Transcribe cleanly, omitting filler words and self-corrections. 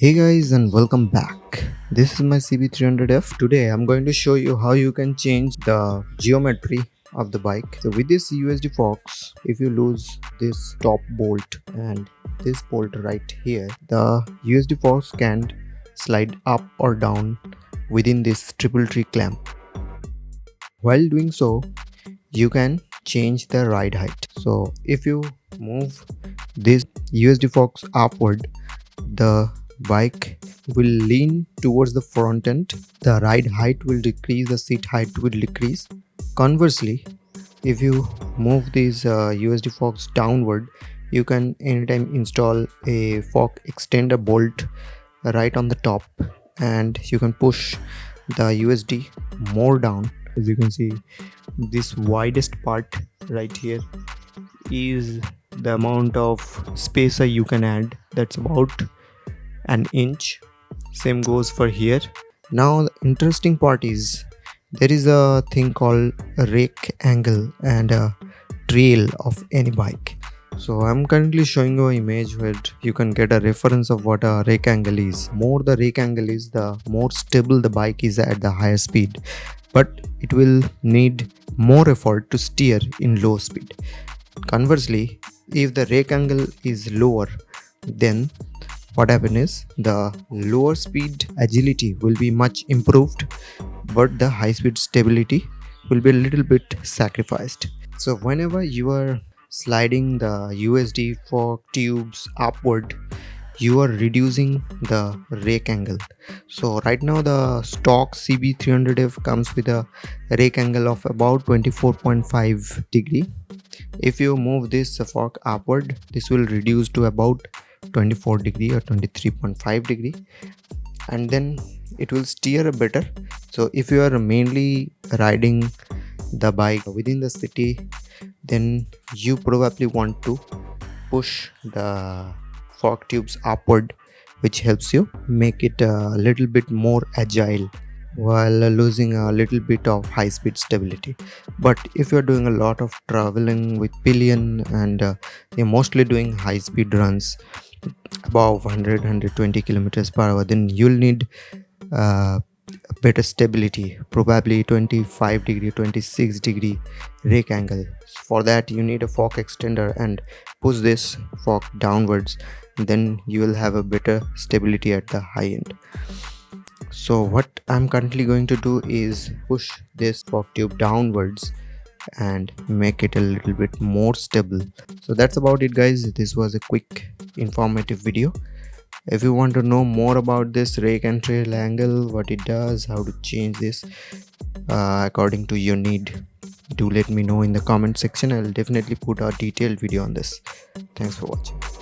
Hey guys and welcome back. This is my CB300F. Today I'm going to show you how you can change the geometry of the bike. So with this USD Fox, if you lose this top bolt and this bolt right here, the USD Fox can slide up or down within this triple tree clamp. While doing so, you can change the ride height. So if you move this USD Fox upward, the bike will lean towards the front end, the ride height will decrease, the seat height will decrease. Conversely, if you move this USD Fox downward, you can anytime install a Fox extender bolt right on the top and you can push the USD more down. As you can see, this widest part right here is the amount of spacer you can add. That's about an inch. Same goes for here. Now the interesting part is there is a thing called a rake angle and a trail of any bike. So I'm currently showing you an image where you can get a reference of what a rake angle is. More the rake angle is, the more stable the bike is at the higher speed, but it will need more effort to steer in low speed. Conversely, if the rake angle is lower, then what happens is the lower speed agility will be much improved, but the high speed stability will be a little bit sacrificed. So whenever you are sliding the USD fork tubes upward, you are reducing the rake angle. So right now the stock CB300F comes with a rake angle of about 24.5 degree. If you move this fork upward, this will reduce to about 24 degree or 23.5 degree, and then it will steer better. So if you are mainly riding the bike within the city, then you probably want to push the fork tubes upward, which helps you make it a little bit more agile while losing a little bit of high speed stability. But if you're doing a lot of traveling with pillion and you're mostly doing high speed runs above 100 kilometers per hour, then you'll need better stability, probably 25 degree 26 degree rake angle. For that you need a fork extender and push this fork downwards, then you will have a better stability at the high end. So what I'm currently going to do is push this fork tube downwards and make it a little bit more stable. So that's about it guys. This was a quick informative video. If you want to know more about this rake and trail angle, what it does, how to change this according to your need, do let me know in the comment section. I'll definitely put a detailed video on this. Thanks for watching.